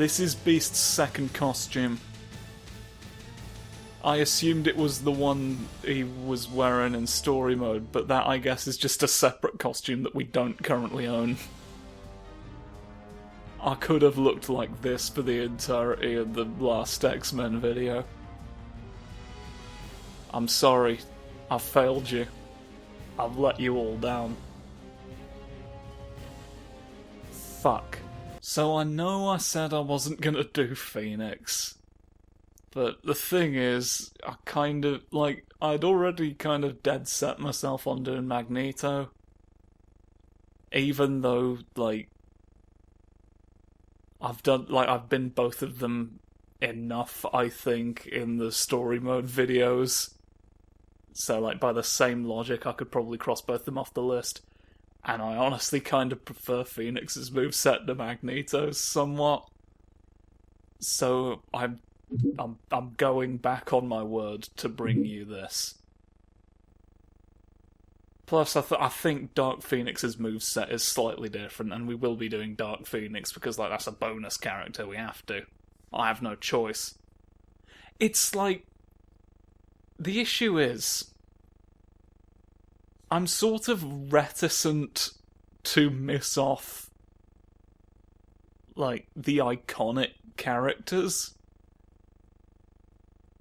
This is Beast's second costume. I assumed it was the one he was wearing in story mode, but that, I guess, is just a separate costume that we don't currently own. I could have looked like this for the entirety of the last X-Men video. I'm sorry. I've failed you. I've let you all down. Fuck. So I know I said I wasn't gonna do Phoenix. But the thing is, I kind of, like, I'd already kind of dead set myself on doing Magneto. Even though, like, I've been both of them enough, I think, in the story mode videos. So, like, by the same logic, I could probably cross both of them off the list. And I honestly kind of prefer Phoenix's moveset to Magneto's somewhat. So, I'm going back on my word to bring you this. Plus, I think Dark Phoenix's moveset is slightly different, and we will be doing Dark Phoenix because, like, that's a bonus character, we have to. I have no choice. It's like... The issue is... I'm sort of reticent to miss off, like, the iconic characters.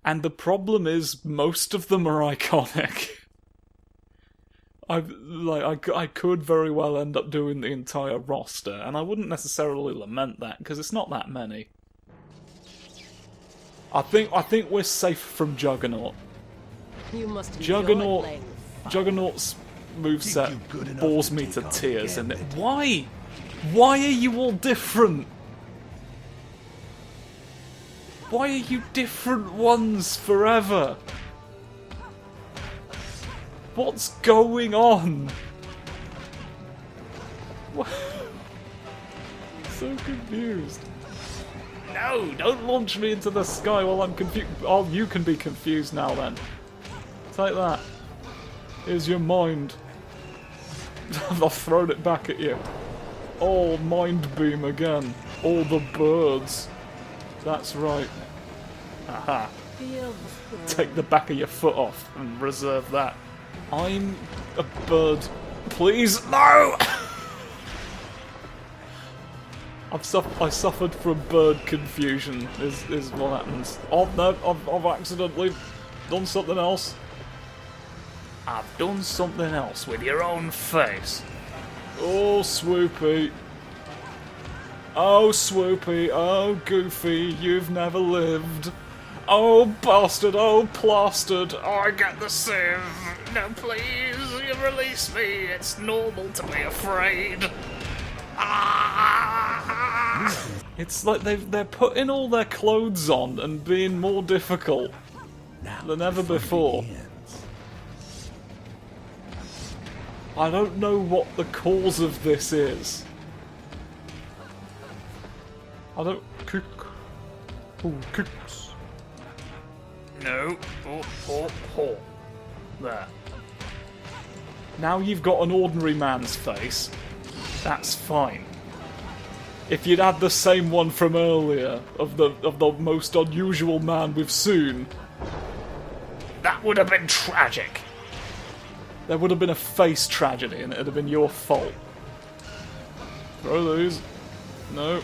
And the problem is, most of them are iconic. I could very well end up doing the entire roster, and I wouldn't necessarily lament that, because it's not that many. I think we're safe from Juggernaut. You must Juggernaut's moveset bores me to tears, and why? Why are you all different? Why are you different ones forever? What's going on? So confused. No, don't launch me into the sky while I'm confused. Oh, you can be confused now then. Take that. Here's your mind. I've thrown it back at you. Oh, mind beam again. All the birds. That's right. Aha. Take the back of your foot off and reserve that. I'm a bird. Please, no! I suffered from bird confusion, is what happens. Oh no, I've accidentally done something else. I've done something else with your own face. Oh, Swoopy. Oh, Swoopy. Oh, Goofy, you've never lived. Oh, bastard. Oh, plastered. Oh, I get the sieve. No, please, you release me. It's normal to be afraid. Ah! It's like they're putting all their clothes on and being more difficult than ever before. I don't know what the cause of this is. I don't... Kick. Oh, kicks. No. Oh. There. Now you've got an ordinary man's face. That's fine. If you'd had the same one from earlier, of the most unusual man we've seen, that would have been tragic. There would have been a face tragedy, and it'd have been your fault. Throw these. No.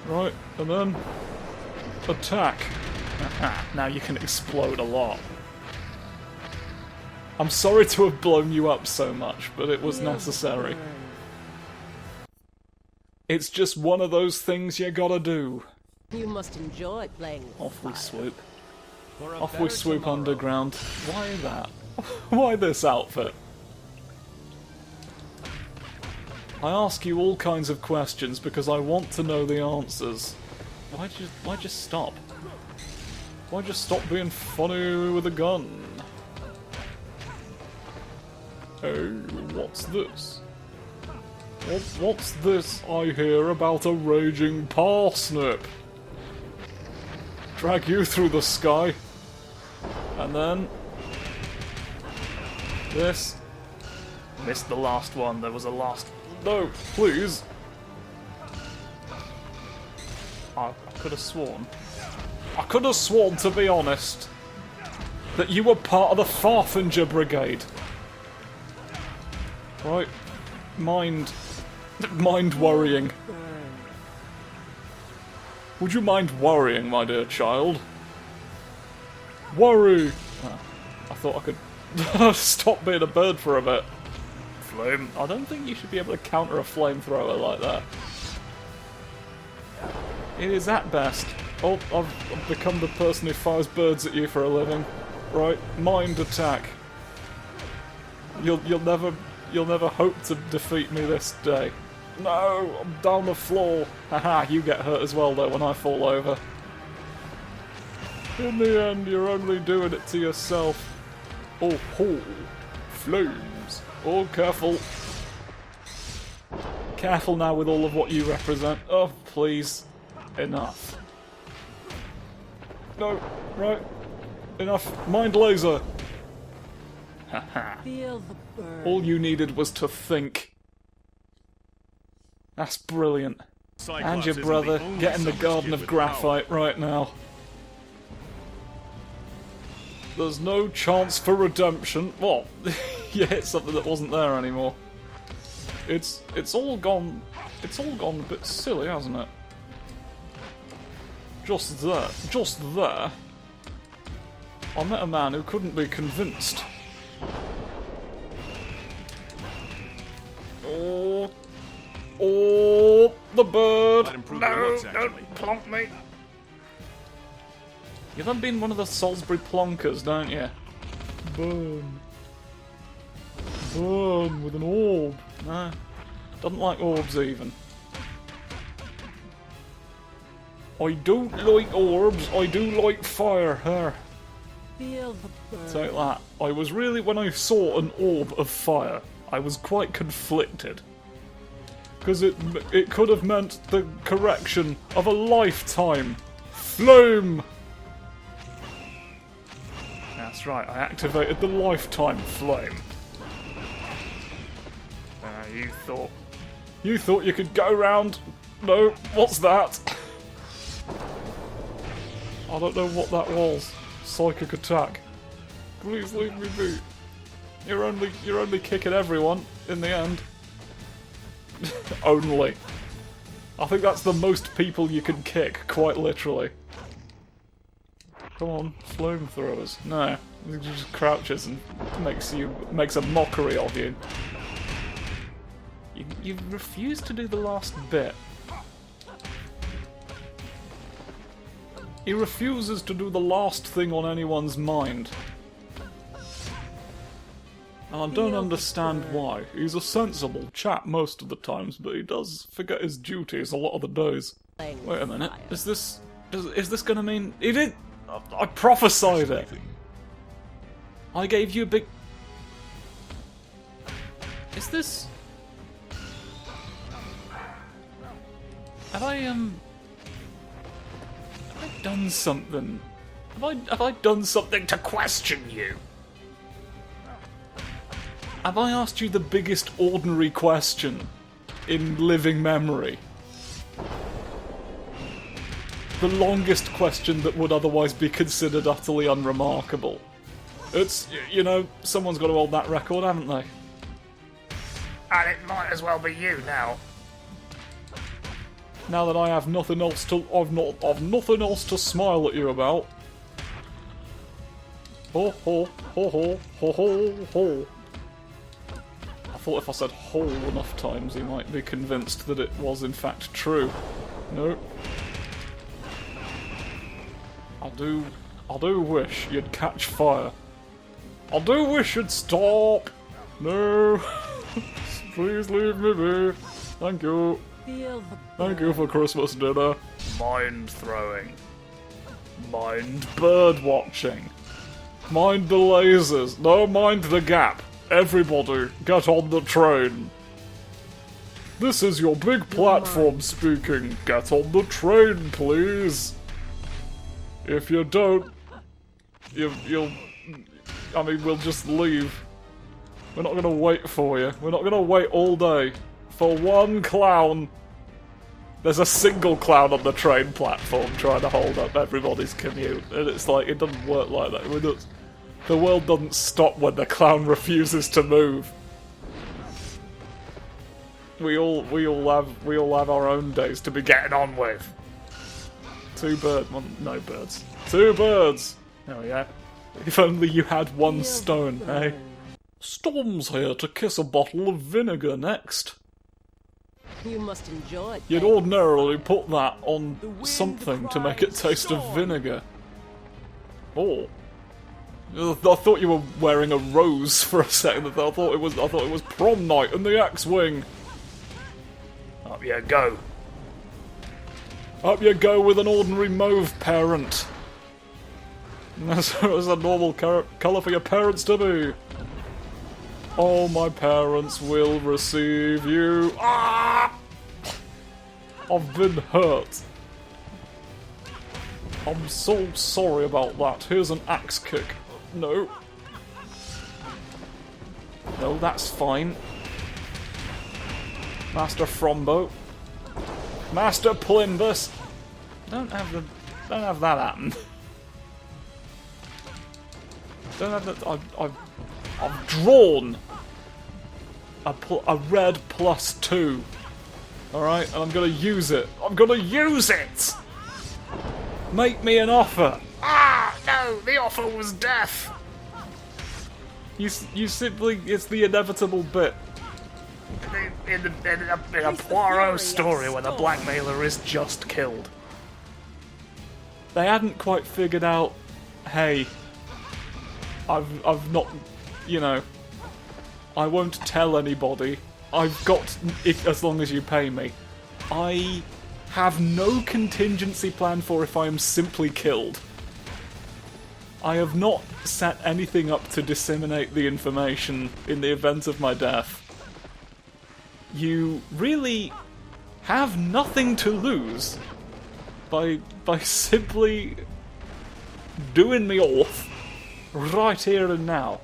Right, and then... attack. Aha, now you can explode a lot. I'm sorry to have blown you up so much, but it was necessary. It's just one of those things you gotta do. You must enjoy playing with Off we fire. swoop. Off we swoop underground. Why that? Why this outfit? I ask you all kinds of questions because I want to know the answers. Why'd you stop? Why'd you stop being funny with a gun? Hey, what's this? What's this I hear about a raging parsnip? Drag you through the sky. And then... this. Missed the last one, there was a last... No, please. I could have sworn. I could have sworn, to be honest, that you were part of the Farfinger Brigade. Right. Mind worrying. Would you mind worrying, my dear child? Worry! Oh, I thought I could stop being a bird for a bit. Flame. I don't think you should be able to counter a flamethrower like that. It is at best. Oh, I've become the person who fires birds at you for a living. Right, mind attack. You'll never hope to defeat me this day. No, I'm down the floor. Haha, you get hurt as well though when I fall over. In the end, you're only doing it to yourself. Oh, ho, flames. Oh, careful. Careful now with all of what you represent. Oh, please. Enough. No, right. Enough. Mind laser. Haha. Feel the burn. All you needed was to think. That's brilliant. And your brother, get in the Garden of Graphite right now. There's no chance for redemption. Well, you hit something that wasn't there anymore. It's all gone a bit silly, hasn't it? Just there. I met a man who couldn't be convinced. Oh, the bird! No, don't plonk me! You've done been one of the Salisbury plonkers, don't you? Burn. Burn with an orb. No, doesn't like orbs even. I don't like orbs, I do like fire. There. Feel the burn. Take that. I was really, when I saw an orb of fire, I was quite conflicted. Because it could have meant the correction of a lifetime. Flame! That's right, I activated the lifetime flame. You thought you could go round... No, what's that? I don't know what that was. Psychic attack. Please leave me be. You're only kicking everyone in the end. Only. I think that's the most people you can kick, quite literally. Come on, flamethrowers. No, it just crouches and makes a mockery of you. You refuse to do the last bit. He refuses to do the last thing on anyone's mind. And I don't understand why. He's a sensible chap most of the times, but he does forget his duties a lot of the days. Wait a minute. Is this gonna mean... He did... I prophesied it. I gave you a big... Is this... Have I done something? Have I done something to question you? Have I asked you the biggest ordinary question in living memory? The longest question that would otherwise be considered utterly unremarkable. It's, you know, someone's got to hold that record, haven't they? And it might as well be you now. Now that I have nothing else to, I've nothing else to smile at you about. Ho ho ho ho ho ho ho. I thought if I said ho enough times, he might be convinced that it was in fact true. No. I do wish you'd catch fire. I do wish you'd stop. No. Please leave me be. Thank you. Thank you for Christmas dinner. Mind throwing. Mind bird watching. Mind the lasers. No, mind the gap. Everybody, get on the train. This is your big platform speaking. Get on the train, please. If you don't, I mean, we'll just leave. We're not gonna wait for you. We're not gonna wait all day for one clown There's a single clown on the train platform trying to hold up everybody's commute, and it's like, it doesn't work like that. The world doesn't stop when the clown refuses to move. We all have our own days to be getting on with. Two birds, well, no birds. Two birds! Oh yeah. If only you had one stone, eh? Storm's here to kiss a bottle of vinegar next. You must enjoy. You'd ordinarily put that on something to make it taste of vinegar. Oh. I thought you were wearing a rose for a second. I thought it was prom night in the X-Wing. Up you go. Up you go with an ordinary mauve parent. That's a normal colour for your parents to be. All my parents will receive you. Ah! I've been hurt. I'm so sorry about that. Here's an axe kick. No. No, that's fine. Master Frombo. Master Plimbus. Don't have that happen. Don't have that. I've drawn a red +2. Alright, and I'm gonna use it. I'm gonna use it! Make me an offer! Ah! No! The offer was death! You simply... It's the inevitable bit. In a Poirot story where the blackmailer is just killed. They hadn't quite figured out, hey, I've not, you know, I won't tell anybody. I've got, as long as you pay me. I have no contingency plan for if I am simply killed. I have not set anything up to disseminate the information in the event of my death. You really have nothing to lose by simply doing me off right here and now.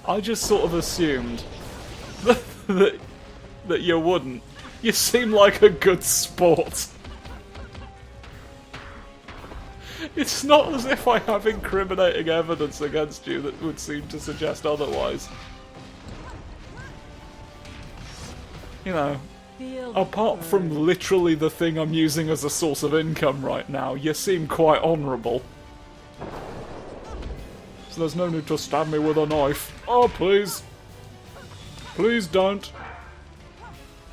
I just sort of assumed that you wouldn't. You seem like a good sport. It's not as if I have incriminating evidence against you that would seem to suggest otherwise. You know, apart from literally the thing I'm using as a source of income right now, you seem quite honourable. So there's no need to stab me with a knife. Oh, please. Please don't.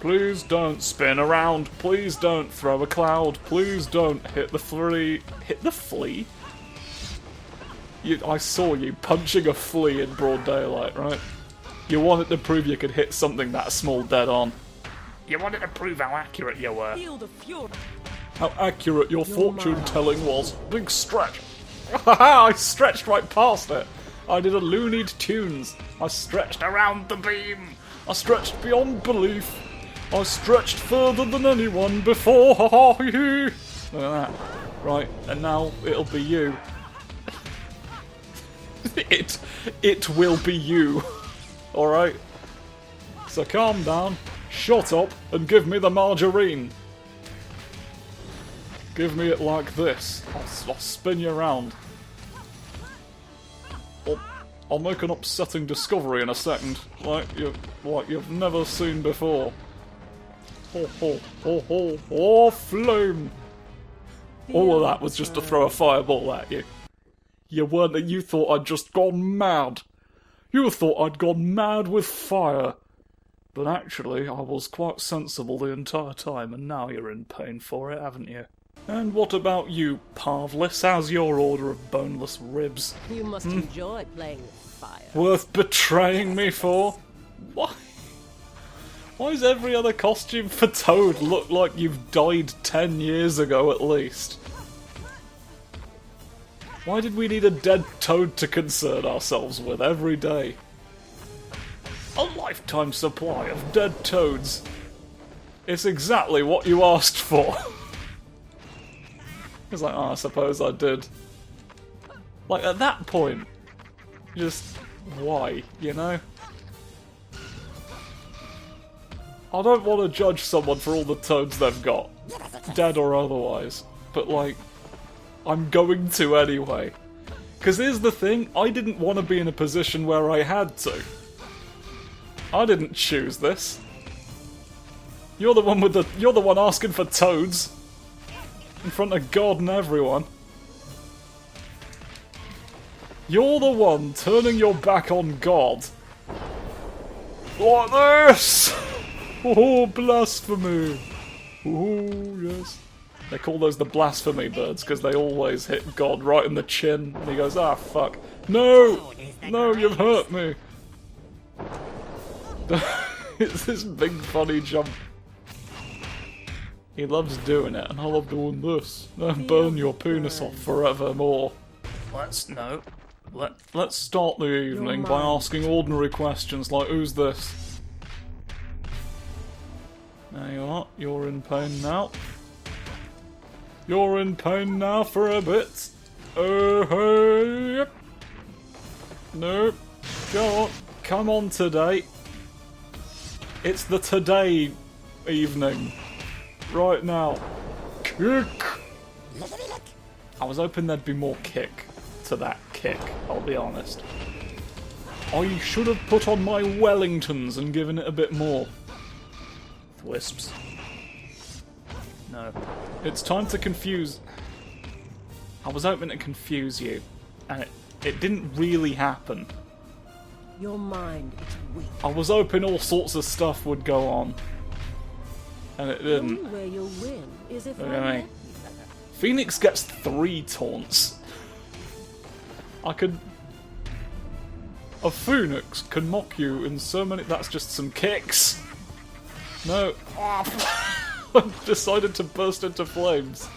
Please don't spin around. Please don't throw a cloud. Please don't hit the flea. Hit the flea? I saw you punching a flea in broad daylight, right? You wanted to prove you could hit something that small dead on. You wanted to prove how accurate you were. How accurate your fortune-telling was. Big stretch. Haha, I stretched right past it. I did a Looney Tunes. I stretched around the beam. I stretched beyond belief. I stretched further than anyone before. Ha ha hee hee. Look at that. Right, and now it'll be you. It will be you. Alright? So calm down, shut up, and give me the margarine. Give me it like this. I'll spin you around. I'll make an upsetting discovery in a second, like you've never seen before. Ho ho ho ho ho! Flame! All of that was just to throw a fireball at you. You thought I'd just gone mad. You thought I'd gone mad with fire. But actually, I was quite sensible the entire time, and now you're in pain for it, haven't you? And what about you, Parvlis? How's your order of boneless ribs? You must enjoy playing with fire. Worth betraying me for? Why? Why does every other costume for Toad look like you've died 10 years ago at least? Why did we need a dead Toad to concern ourselves with every day? A lifetime supply of dead Toads. It's exactly what you asked for. It's like, oh, I suppose I did. Like, at that point, just, why, you know? I don't want to judge someone for all the Toads they've got. dead or otherwise. But, like, I'm going to anyway. Because here's the thing, I didn't want to be in a position where I had to. I didn't choose this. You're the one asking for toads. In front of God and everyone. You're the one turning your back on God. Like this! Oh, blasphemy! Oh, yes. They call those the blasphemy birds because they always hit God right in the chin. And he goes, ah, fuck. No! No, you've hurt me! It's this big funny jump. He loves doing it, and I love doing this. Burn your penis off forevermore. Let's start the evening by asking ordinary questions like, who's this? There you are, you're in pain now. You're in pain now for a bit. Hey. Nope. Go on. Come on today. It's the today evening. Right now. Kick! I was hoping there'd be more kick to that kick, I'll be honest. I should have put on my Wellingtons and given it a bit more. Wisps. No. It's time to confuse... I was hoping to confuse you, and it didn't really happen. Your mind is weak. I was hoping all sorts of stuff would go on. And it didn't. The only way you'll win is if I Okay. let you. Phoenix gets 3 taunts. I could... A Phoenix can mock you in so many... That's just some kicks. No. I decided to burst into flames.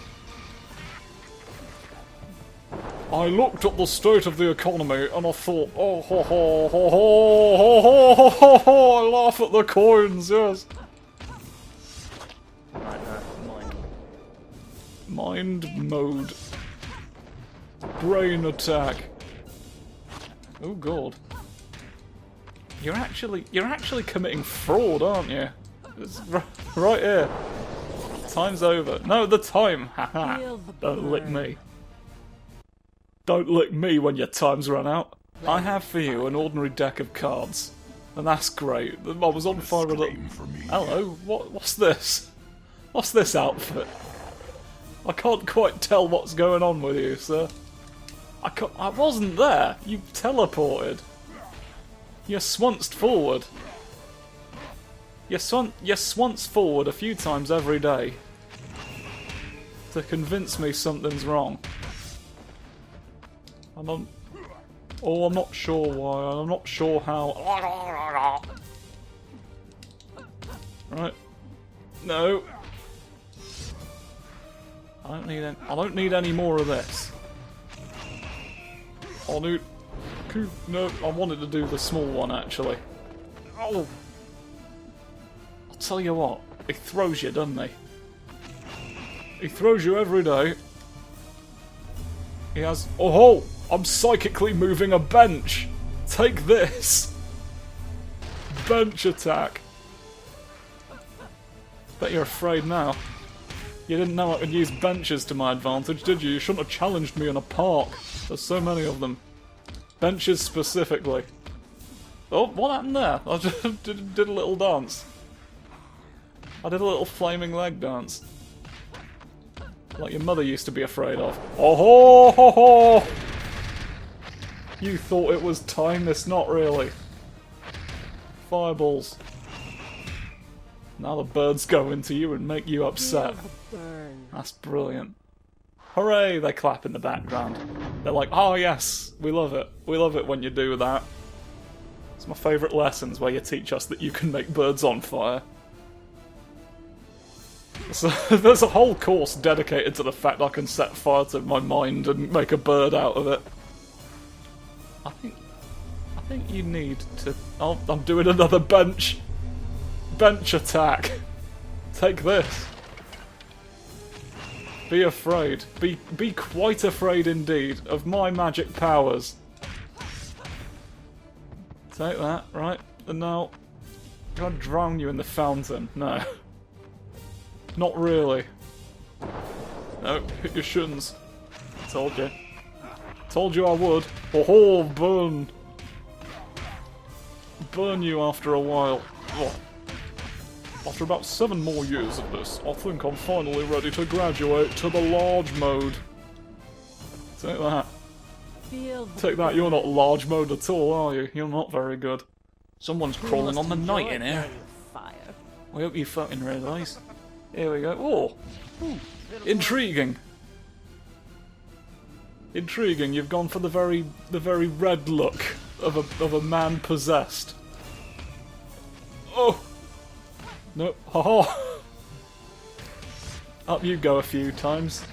I looked at the state of the economy and I thought, oh, ho, ho, ho, ho, ho, ho, ho, ho, ho, I laugh at the coins, yes. Mind mode. Brain attack. Oh god. You're actually committing fraud, aren't you? It's right here. Time's over. No, the time. Haha. Don't lick me. Don't lick me when your time's run out. I have for you an ordinary deck of cards. And that's great. I was on fire with it. Hello, what's this? What's this outfit? I can't quite tell what's going on with you, sir. I wasn't there. You teleported. You swanced forward. You swance forward a few times every day to convince me something's wrong. I'm not sure why. I'm not sure how. Right. No. I don't need any more of this. No, I wanted to do the small one actually. Oh. I'll tell you what, he throws you, doesn't he? He throws you every day. He has... Oh ho! I'm psychically moving a bench! Take this! Bench attack. Bet you're afraid now. You didn't know I could use benches to my advantage, did you? You shouldn't have challenged me in a park. There's so many of them. Benches specifically. Oh, what happened there? I just did a little dance. I did a little flaming leg dance. Like your mother used to be afraid of. Oh ho ho ho! You thought it was time, it's not really. Fireballs. Now the birds go into you and make you upset. That's brilliant. Hooray! They clap in the background. They're like, oh yes, we love it. We love it when you do that. It's my favourite lessons where you teach us that you can make birds on fire. So there's a whole course dedicated to the fact I can set fire to my mind and make a bird out of it. I think you need to... Oh, I'm doing another bench attack. Take this. Be afraid. Be quite afraid indeed of my magic powers. Take that, right? And now... Can I drown you in the fountain? No. Not really. No, hit your shins. Told you. Told you I would. Oh, burn. Burn you after a while. Oh. After about 7 more years of this, I think I'm finally ready to graduate to the large mode. Take that. Take that, you're not large mode at all, are you? You're not very good. Someone's crawling on the night in here. I hope you fucking realise. Here we go. Oh! Intriguing. Intriguing, you've gone for the very red look of a man possessed. Oh! No, haha! Up you go a few times.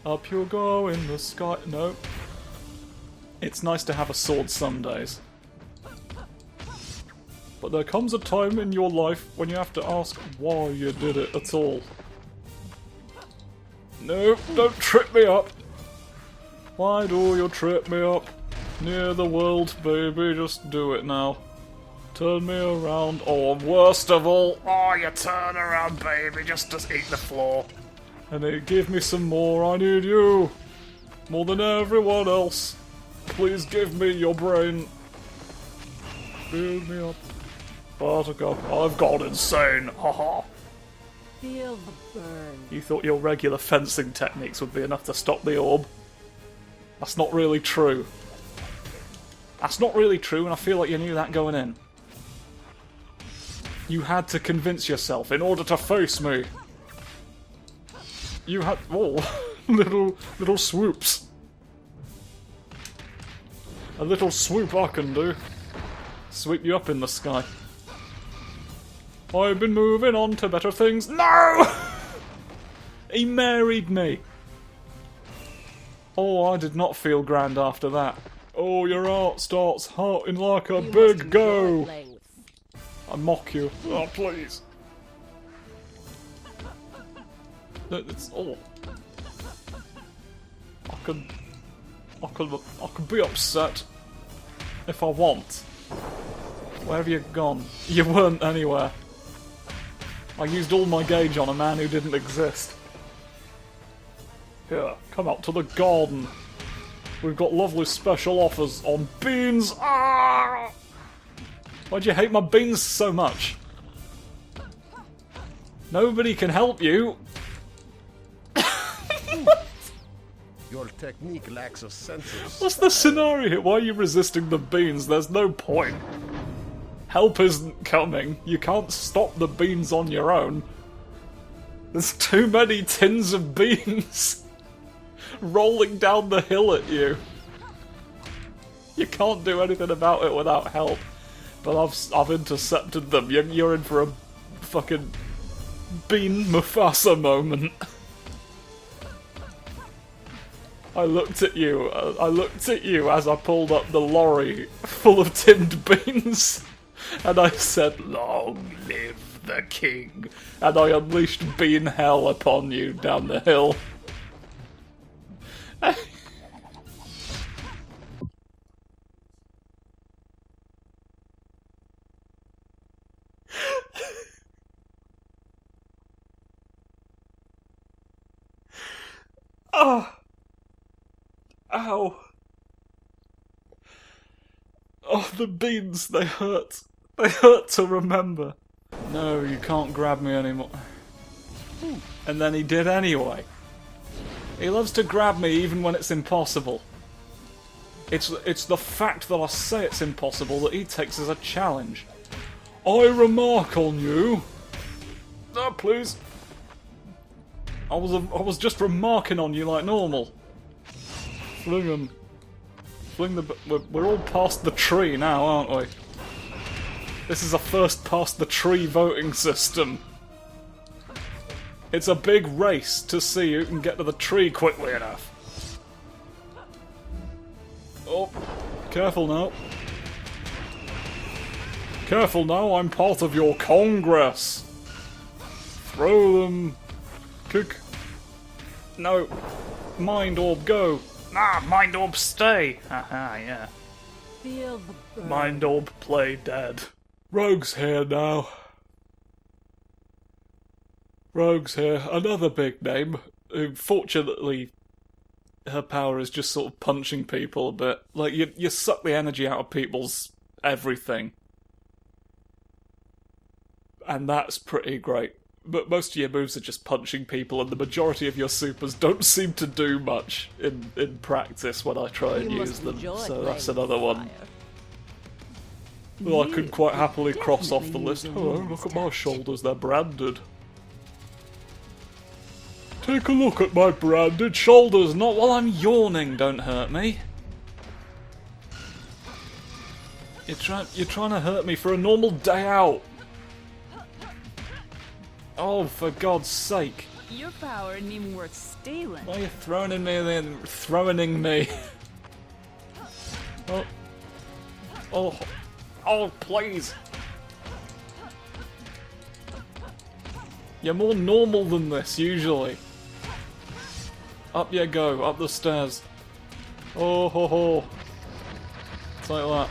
Up you go in the sky. No. It's nice to have a sword some days. But there comes a time in your life when you have to ask why you did it at all. No, don't trip me up. Why do you trip me up? Near the world, baby, just do it now. Turn me around, or worst of all, oh, you turn around, baby, just eat the floor. And it give me some more, I need you. More than everyone else. Please give me your brain. Build me up. Buttercup, I've gone insane, haha. Feel the burn. You thought your regular fencing techniques would be enough to stop the orb? That's not really true. That's not really true, and I feel like you knew that going in. You had to convince yourself in order to face me. You had... oh, little swoops. A little swoop I can do. Sweep you up in the sky. I've been moving on to better things. No! He married me. Oh, I did not feel grand after that. Oh, your heart starts hurting like a big go. I mock you. Oh, please. It's all. I could be upset if I want. Where have you gone? You weren't anywhere. I used all my gauge on a man who didn't exist. Here, come out to the garden. We've got lovely special offers on beans. Ah! Why'd you hate my beans so much? Nobody can help you. Your technique lacks a sense of... What's the scenario here? Why are you resisting the beans? There's no point. Help isn't coming. You can't stop the beans on your own. There's too many tins of beans rolling down the hill at you. You can't do anything about it without help. But I've intercepted them. You're in for a fucking Bean Mufasa moment. I looked at you as I pulled up the lorry full of tinned beans, and I said, "Long live the king!" And I unleashed bean hell upon you down the hill. Oh. Ow. Oh, the beans, they hurt. They hurt to remember. No, you can't grab me anymore. And then he did anyway. He loves to grab me even when it's impossible. It's the fact that I say it's impossible that he takes as a challenge. I remark on you. No, please. I was just remarking on you like normal. Fling him. Fling the... We're all past the tree now, aren't we? This is a first past the tree voting system. It's a big race to see who can get to the tree quickly enough. Oh, careful now. Careful now, I'm part of your Congress. Throw them. Kick. No. Mind orb, go. Ah, mind orb, stay. Haha, yeah. Feel the burn. Mind orb, play dead. Rogue's here now. Rogue's here, another big name, who fortunately her power is just sort of punching people a bit. Like, you suck the energy out of people's everything. And that's pretty great. But most of your moves are just punching people, and the majority of your supers don't seem to do much in practice when I try and use them. So that's another one. Well, I could quite happily cross off the list. Oh, look at my shoulders, they're branded. Take a look at my branded shoulders, not while I'm yawning, don't hurt me. You're trying to hurt me for a normal day out. Oh, for God's sake. Your power isn't even worth stealing. Why are you throwing me then? Throwing me. Oh. Oh. Oh, please. You're more normal than this, usually. Up you go, up the stairs. Oh, ho, ho. Take that.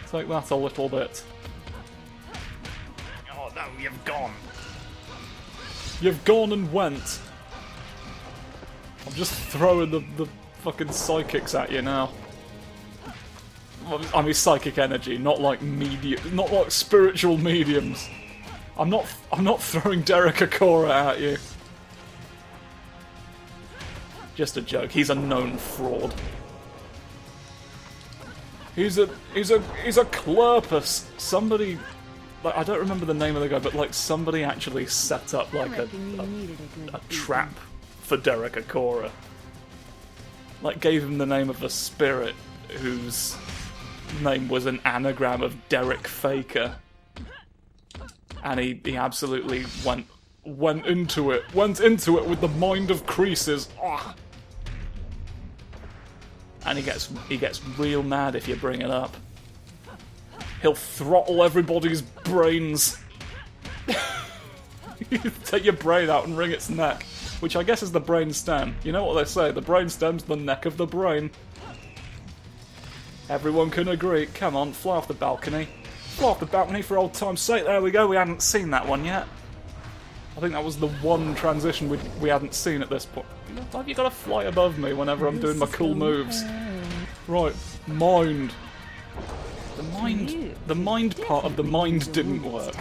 Take that a little bit. Oh no, you've gone. You've gone and went. I'm just throwing the fucking psychics at you now. I mean psychic energy, not like not like spiritual mediums. I'm not throwing Derek Akora at you. Just a joke. He's a known fraud. He's a clerpus. Somebody, like, I don't remember the name of the guy, but like somebody actually set up like a trap for Derek Akora. Like gave him the name of a spirit whose name was an anagram of Derek Faker. And he absolutely went into it with the mind of Croesus. Oh. And he gets real mad if you bring it up. He'll throttle everybody's brains. Take your brain out and wring its neck, which I guess is the brain stem. You know what they say, the brain stem's the neck of the brain. Everyone can agree. Come on, fly off the balcony. Fly off the balcony for old time's sake. There we go, we hadn't seen that one yet. I think that was the one transition we hadn't seen at this point. Have you got to fly above me whenever I'm doing my cool moves? Right, mind. The mind part of the mind didn't work.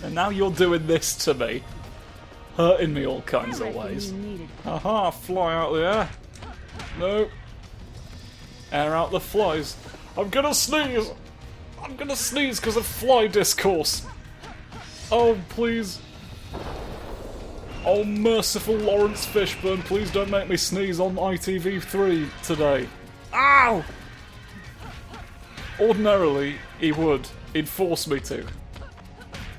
And now you're doing this to me. Hurting me all kinds of ways. Aha, fly out the air. No. Air out the flies. I'm gonna sneeze! I'm gonna sneeze because of fly discourse. Oh, please. Oh, merciful Lawrence Fishburne, please don't make me sneeze on ITV3 today. Ow! Ordinarily, he would. He'd force me to.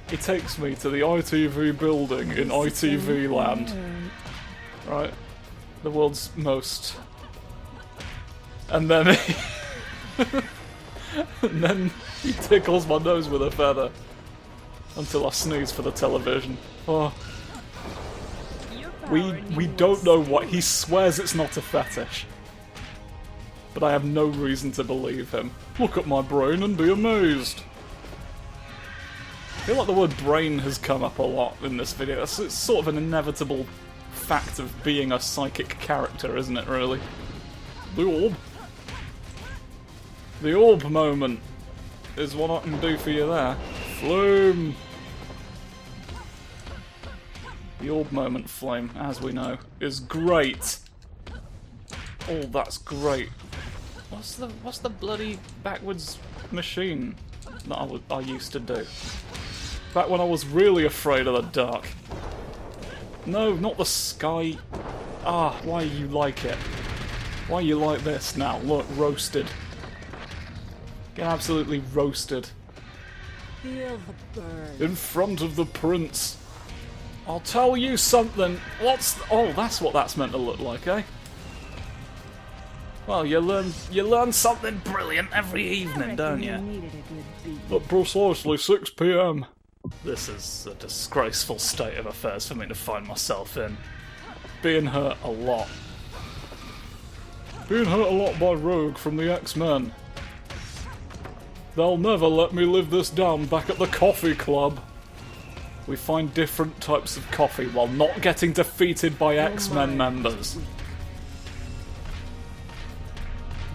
He takes me to the ITV building in ITV land. Right? The world's most... And then he... and then he tickles my nose with a feather. Until I sneeze for the television. Oh... We don't know what... He swears it's not a fetish. But I have no reason to believe him. Look at my brain and be amazed. I feel like the word brain has come up a lot in this video. It's sort of an inevitable fact of being a psychic character, isn't it, really? The orb. The orb moment is what I can do for you there. Flume! The orb moment flame, as we know, is great. Oh, that's great. What's the bloody backwards machine that I used to do? Back when I was really afraid of the dark. No, not the sky. Ah, why you like it? Why you like this now? Look, roasted. Get absolutely roasted. Feel the burn. In front of the prince. I'll tell you something. Oh, that's what that's meant to look like, eh? Well, you learn something brilliant every evening, don't you? At precisely 6 PM. This is a disgraceful state of affairs for me to find myself in. Being hurt a lot. Being hurt a lot by Rogue from the X-Men. They'll never let me live this down back at the coffee club. We find different types of coffee while not getting defeated by X-Men members.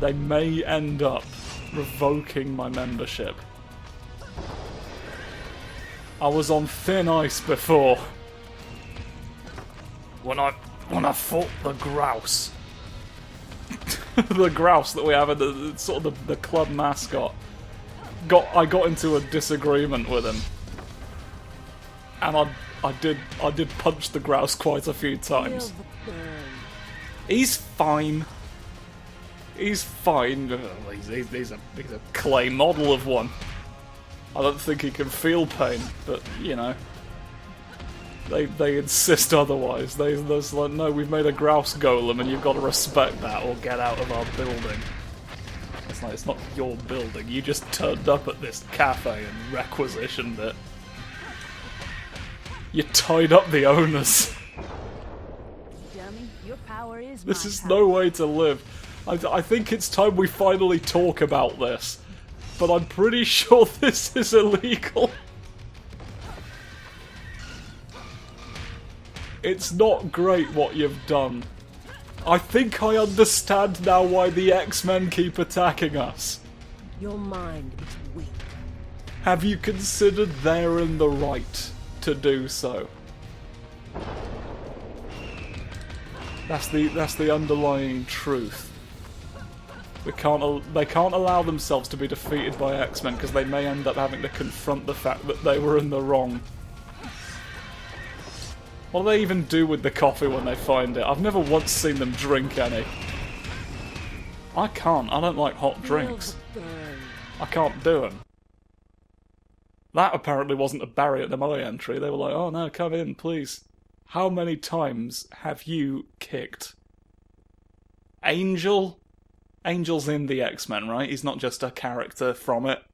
They may end up revoking my membership. I was on thin ice before. When I fought the grouse. The grouse that we have in the sort of the club mascot. I got into a disagreement with him. And I did punch the grouse quite a few times. He's fine. He's fine. He's a clay model of one. I don't think he can feel pain, but you know, they insist otherwise. They're like, no, we've made a grouse golem, and you've got to respect that, or get out of our building. It's like, it's not your building. You just turned up at this cafe and requisitioned it. You tied up the owners. Dummy, your power is This my is power. no way to live. I think it's time we finally talk about this. But I'm pretty sure this is illegal. It's not great what you've done. I think I understand now why the X-Men keep attacking us. Your mind is weak. Have you considered they're in the right to do so? That's the underlying truth. They can't allow themselves to be defeated by X-Men because they may end up having to confront the fact that they were in the wrong. What do they even do with the coffee when they find it? I've never once seen them drink any. I can't. I don't like hot drinks. I can't do them. That apparently wasn't a barrier to my entry. They were like, oh no, come in, please. How many times have you kicked Angel? Angel's in the X-Men, right? He's not just a character from it.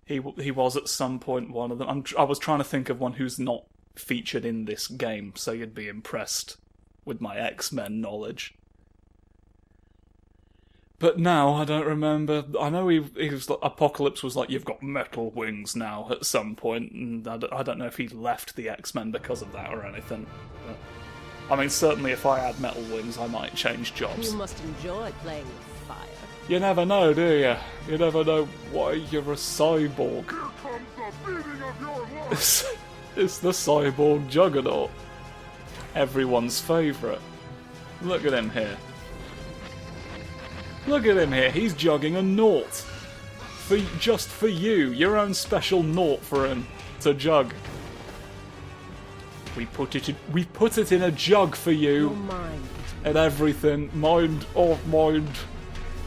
He was at some point one of them. I was trying to think of one who's not featured in this game, so you'd be impressed with my X-Men knowledge. But now, I don't remember. I know he was like, Apocalypse was like, you've got metal wings now at some point, and I don't know if he left the X-Men because of that or anything. But, I mean, certainly if I had metal wings, I might change jobs. You must enjoy playing with fire. You never know, do you? You never know why you're a cyborg. Here comes the beating of your life. It's the cyborg juggernaut. Everyone's favourite. Look at him here. Look at him here. He's jugging a naught. Just for you. Your own special naught for him to jug. We put it in a jug for you. Your mind is And everything. Mind of mind.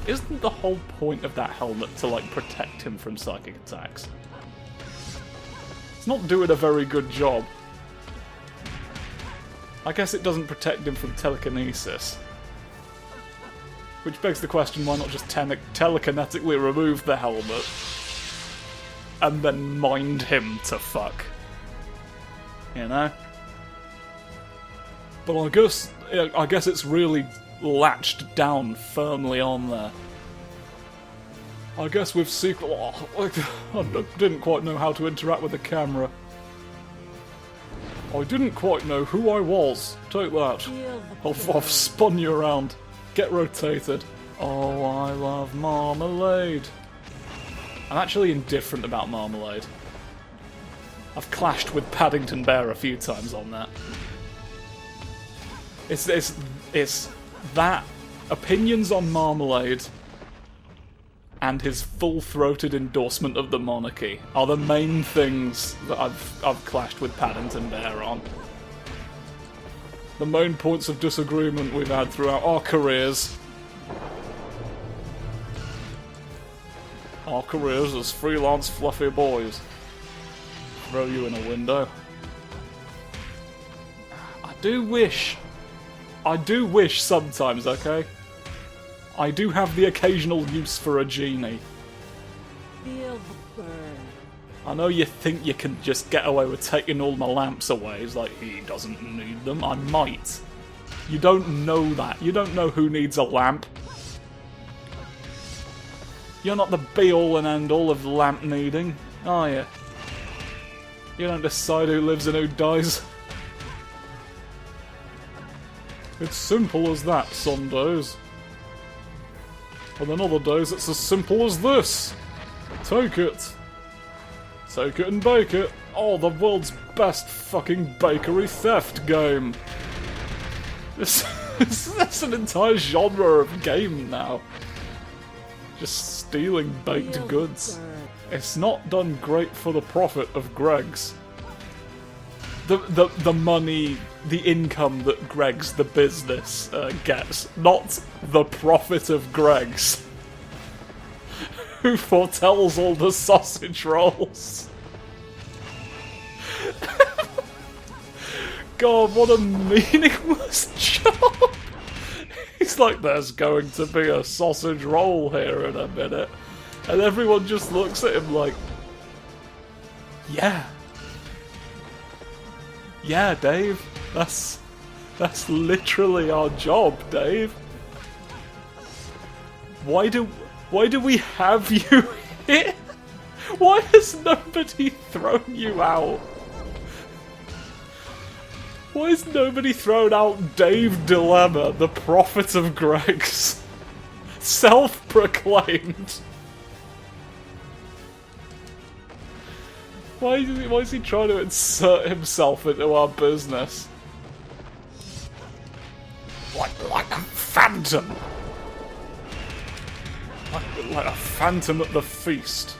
Isn't the whole point of that helmet to, like, protect him from psychic attacks? It's not doing a very good job. I guess it doesn't protect him from telekinesis. Which begs the question, why not just telekinetically remove the helmet and then mind him to fuck? You know? But I guess it's really latched down firmly on there. I guess with secret... I didn't quite know how to interact with the camera. I didn't quite know who I was. Take that. feel the I've spun you around. Get rotated. Oh, I love marmalade. I'm actually indifferent about marmalade. I've clashed with Paddington Bear a few times on that. It's that opinions on marmalade and his full-throated endorsement of the monarchy are the main things that I've clashed with Paddington Bear on. The main points of disagreement we've had throughout our careers. Our careers as freelance fluffy boys. Throw you in a window. I do wish sometimes, okay? I do have the occasional use for a genie. feel the burn. I know you think you can just get away with taking all my lamps away. It's like, he doesn't need them. I might. You don't know that. You don't know who needs a lamp. You're not the be-all and end-all of lamp needing, are you? You don't decide who lives and who dies. It's simple as that some days. And then other days it's as simple as this. Take it. Take it and bake it. Oh, the world's best fucking bakery theft game. That's an entire genre of game now. Just stealing baked goods. It's not done great for the profit of Greggs. The money, the income that Greggs, the business, gets. Not the profit of Greggs. Who foretells all the sausage rolls? God, what a meaningless job! He's like, there's going to be a sausage roll here in a minute. And everyone just looks at him like, yeah. Yeah, Dave. That's literally our job, Dave. Why do we have you here? Why has nobody thrown you out? Why has nobody thrown out Dave Dilemma, the prophet of Greggs? Self-proclaimed. Why is he trying to insert himself into our business? Like a phantom. Like a phantom at the feast.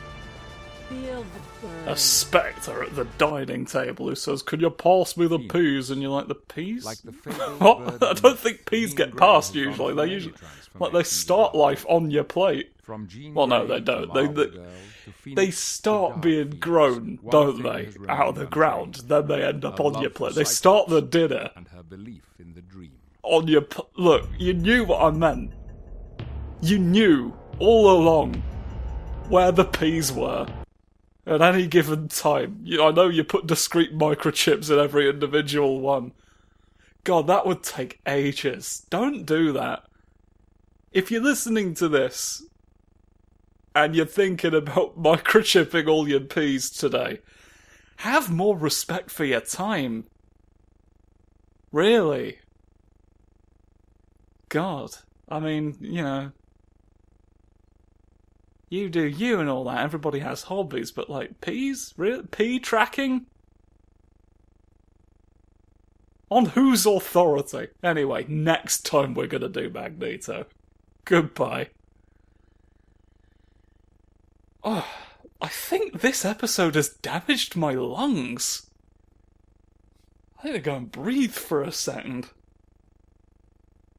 Feel the burn. A spectre at the dining table who says, "Could you pass me the peas?" And you're like, "The peas?" Like the fabled What? bird I don't think peas get passed usually. They usually, like, they start life on your plate. Well, no, they don't. They start being grown, don't they, out of the ground. Then they end up on your plate. They start the dinner on your look, you knew what I meant. You knew all along where the peas were at any given time. I know you put discrete microchips in every individual one. God, that would take ages. Don't do that. If you're listening to this and you're thinking about microchipping all your peas today, have more respect for your time. Really. God. I mean, you know, you do you and all that. Everybody has hobbies, but like peas? Really? Pea tracking? On whose authority? Anyway, next time we're gonna do Magneto. Goodbye. Oh, I think this episode has damaged my lungs. I need to go and breathe for a second.